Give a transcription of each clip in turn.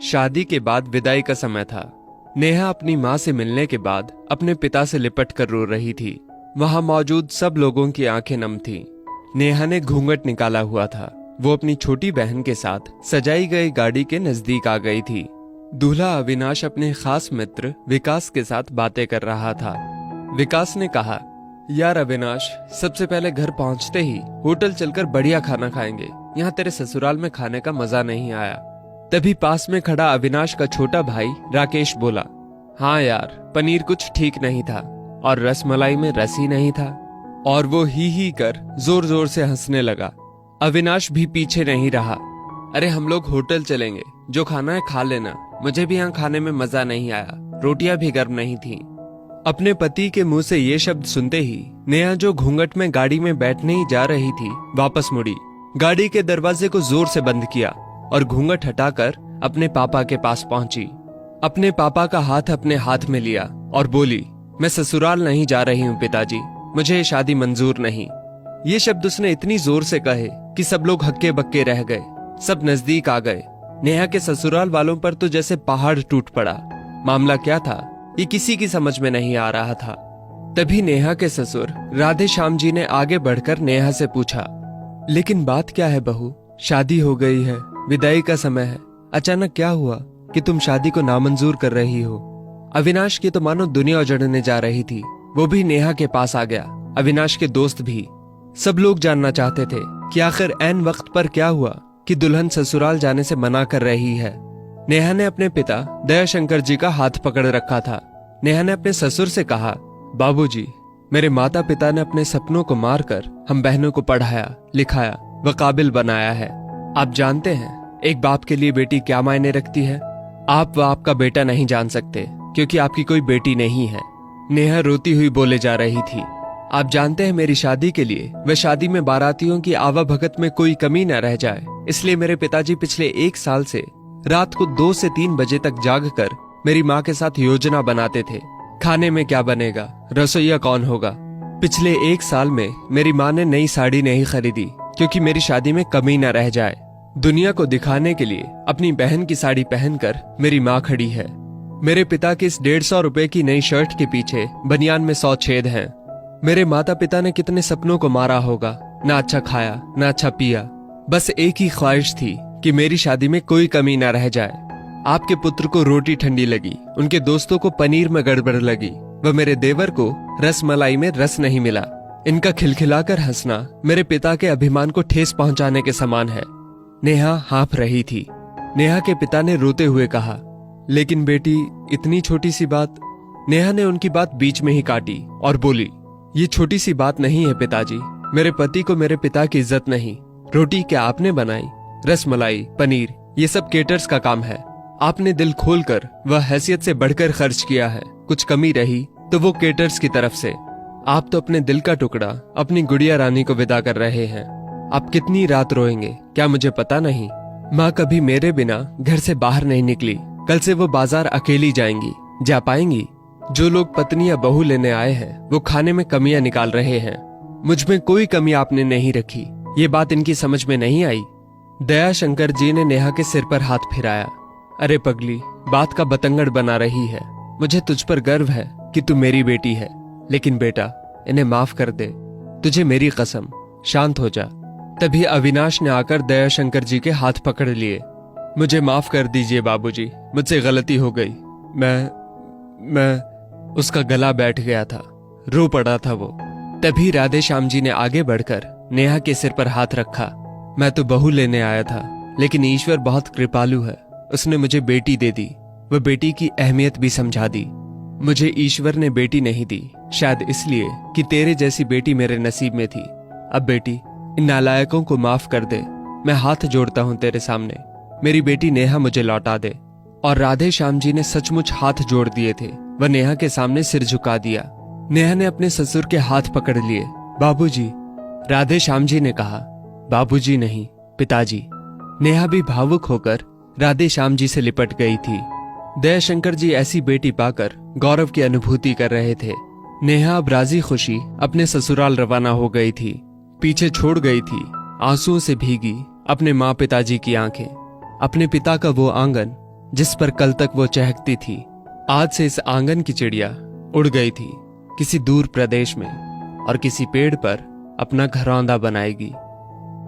शादी के बाद विदाई का समय था। नेहा अपनी माँ से मिलने के बाद अपने पिता से लिपट कर रो रही थी। वहां मौजूद सब लोगों की आंखें नम थीं। नेहा ने घूंघट निकाला हुआ था। वो अपनी छोटी बहन के साथ सजाई गई गाड़ी के नजदीक आ गई थी। दूल्हा अविनाश अपने खास मित्र विकास के साथ बातें कर रहा था। विकास ने कहा, यार अविनाश, सबसे पहले घर पहुंचते ही होटल चलकर बढ़िया खाना खाएंगे। यहाँ तेरे ससुराल में खाने का मजा नहीं आया। तभी पास में खड़ा अविनाश का छोटा भाई राकेश बोला, हाँ यार, पनीर कुछ ठीक नहीं था और रसमलाई में रस ही नहीं था। और वो ही कर जोर जोर से हंसने लगा। अविनाश भी पीछे नहीं रहा। अरे हम लोग होटल चलेंगे, जो खाना है खा लेना, मुझे भी यहाँ खाने में मजा नहीं आया, रोटियां भी गर्म नहीं थी। अपने पति के मुंह से ये शब्द सुनते ही नेहा, जो घूंघट में गाड़ी में बैठने ही जा रही थी, वापस मुड़ी, गाड़ी के दरवाजे को जोर से बंद किया और घूंघट हटाकर अपने पापा के पास पहुंची। अपने पापा का हाथ अपने हाथ में लिया और बोली, मैं ससुराल नहीं जा रही हूँ पिताजी, मुझे शादी मंजूर नहीं। ये शब्द उसने इतनी जोर से कहे कि सब लोग हक्के बक्के रह गए। सब नजदीक आ गए। नेहा के ससुराल वालों पर तो जैसे पहाड़ टूट पड़ा। मामला क्या था, ये किसी की समझ में नहीं आ रहा था। तभी नेहा के ससुर राधे श्याम जी ने आगे बढ़कर नेहा से पूछा, लेकिन बात क्या है बहू? शादी हो गई है, विदाई का समय है, अचानक क्या हुआ कि तुम शादी को नामंजूर कर रही हो? अविनाश की तो मानो दुनिया उजड़ने जा रही थी। वो भी नेहा के पास आ गया, अविनाश के दोस्त भी। सब लोग जानना चाहते थे कि आखिर ऐन वक्त पर क्या हुआ कि दुल्हन ससुराल जाने से मना कर रही है। नेहा ने अपने पिता दयाशंकर जी का हाथ पकड़ रखा था। नेहा ने अपने ससुर से कहा, बाबूजी, मेरे माता पिता ने अपने सपनों को मारकर हम बहनों को पढ़ाया, लिखाया व काबिल बनाया है। आप जानते हैं एक बाप के लिए बेटी क्या मायने रखती है? आप व आपका बेटा नहीं जान सकते, क्योंकि आपकी कोई बेटी नहीं है। नेहा रोती हुई बोले जा रही थी, आप जानते हैं मेरी शादी के लिए व शादी में बारातियों की आवाभगत में कोई कमी न रह जाए, इसलिए मेरे पिताजी पिछले 1 साल से रात को 2 से 3 बजे तक जागकर मेरी माँ के साथ योजना बनाते थे। खाने में क्या बनेगा, रसोइया कौन होगा। पिछले 1 साल में मेरी माँ ने नई साड़ी नहीं खरीदी, क्योंकि मेरी शादी में कमी न रह जाए। दुनिया को दिखाने के लिए अपनी बहन की साड़ी पहनकर मेरी माँ खड़ी है। मेरे पिता की इस 150 रुपए की नई शर्ट के पीछे बनियान में 100 छेद हैं। मेरे माता पिता ने कितने सपनों को मारा होगा, ना अच्छा खाया ना अच्छा पिया, बस एक ही ख्वाहिश थी कि मेरी शादी में कोई कमी ना रह जाए। आपके पुत्र को रोटी ठंडी लगी, उनके दोस्तों को पनीर में गड़बड़ लगी व मेरे देवर को रसमलाई में रस नहीं मिला। इनका खिलखिलाकर हंसना मेरे पिता के अभिमान को ठेस पहुंचाने के समान है। नेहा हाँफ रही थी। नेहा के पिता ने रोते हुए कहा, लेकिन बेटी, इतनी छोटी सी बात। नेहा ने उनकी बात बीच में ही काटी और बोली, ये छोटी सी बात नहीं है पिताजी, मेरे पति को मेरे पिता की इज्जत नहीं। रोटी क्या आपने बनाई? रसमलाई, पनीर, ये सब केटर्स का काम है। आपने दिल खोलकर वह हैसियत से बढ़कर खर्च किया है। कुछ कमी रही तो वो केटर्स की तरफ से। आप तो अपने दिल का टुकड़ा अपनी गुड़िया रानी को विदा कर रहे हैं। आप कितनी रात रोएंगे क्या मुझे पता नहीं। माँ कभी मेरे बिना घर से बाहर नहीं निकली। कल से वो बाजार अकेली जाएंगी। जा पाएंगी? जो लोग पत्नी या बहू लेने आए हैं वो खाने में कमियां निकाल रहे हैं। मुझ में कोई कमी आपने नहीं रखी। ये बात इनकी समझ में नहीं आई। दयाशंकर जी ने नेहा के सिर पर हाथ फिराया। अरे पगली, बात का बतंगड़ बना रही है। मुझे तुझ पर गर्व है कि तू मेरी बेटी है, लेकिन बेटा, इन्हें माफ कर दे। तुझे मेरी कसम, शांत हो जा। तभी अविनाश ने आकर दयाशंकर जी के हाथ पकड़ लिए। मुझे माफ कर दीजिए बाबूजी, मुझसे गलती हो गई। मैं उसका गला बैठ गया था, रो पड़ा था वो। तभी राधे श्याम जी ने आगे बढ़कर नेहा के सिर पर हाथ रखा। मैं तो बहू लेने आया था, लेकिन ईश्वर बहुत कृपालु है, उसने मुझे बेटी दे दी। वह बेटी की अहमियत भी समझा दी। मुझे ईश्वर ने बेटी नहीं दी, शायद इसलिए कि तेरे जैसी बेटी मेरे नसीब में थी। अब बेटी, इन नालायकों को माफ कर दे। मैं हाथ जोड़ता हूँ तेरे सामने, मेरी बेटी नेहा मुझे लौटा दे। और राधे श्याम जी ने सचमुच हाथ जोड़ दिए थे। वह नेहा के सामने सिर झुका दिया। नेहा ने अपने ससुर के हाथ पकड़ लिए। बाबूजी, राधे श्याम जी ने कहा। बाबूजी नहीं, पिताजी। नेहा भी भावुक होकर राधे श्याम जी से लिपट गई थी। दयाशंकर जी ऐसी बेटी पाकर गौरव की अनुभूति कर रहे थे। नेहा अब राजी खुशी अपने ससुराल रवाना हो गई थी। पीछे छोड़ गई थी आंसुओं से भीगी अपने माँ पिताजी की आंखें, अपने पिता का वो आंगन जिस पर कल तक वो चहकती थी, आज से इस आंगन की चिड़िया उड़ गई थी किसी दूर प्रदेश में और किसी पेड़ पर अपना घरौंदा बनाएगी।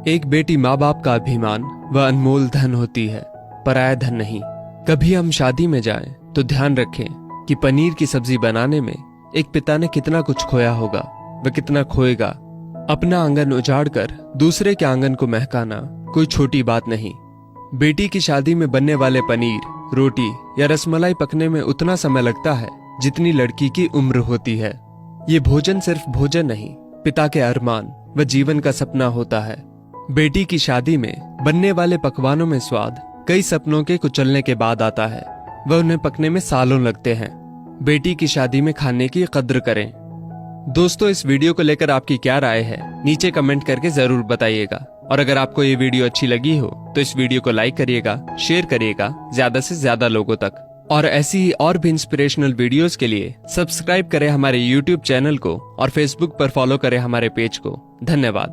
एक बेटी माँ बाप का अभिमान व अनमोल धन होती है, पराया धन नहीं। कभी हम शादी में जाएं तो ध्यान रखें कि पनीर की सब्जी बनाने में एक पिता ने कितना कुछ खोया होगा व कितना खोएगा। अपना आंगन उजाड़कर दूसरे के आंगन को महकाना कोई छोटी बात नहीं। बेटी की शादी में बनने वाले पनीर, रोटी या रसमलाई पकने में उतना समय लगता है जितनी लड़की की उम्र होती है। ये भोजन सिर्फ भोजन नहीं, पिता के अरमान व जीवन का सपना होता है। बेटी की शादी में बनने वाले पकवानों में स्वाद कई सपनों के कुचलने के बाद आता है वह उन्हें पकने में सालों लगते हैं। बेटी की शादी में खाने की कद्र करें। दोस्तों, इस वीडियो को लेकर आपकी क्या राय है नीचे कमेंट करके जरूर बताइएगा। और अगर आपको ये वीडियो अच्छी लगी हो तो इस वीडियो को लाइक करिएगा, शेयर करिएगा ज्यादा से ज्यादा लोगों तक। और ऐसी ही और भी इंस्पिरेशनल वीडियोस के लिए सब्सक्राइब करें हमारे YouTube चैनल को और Facebook पर फॉलो करें हमारे पेज को। धन्यवाद।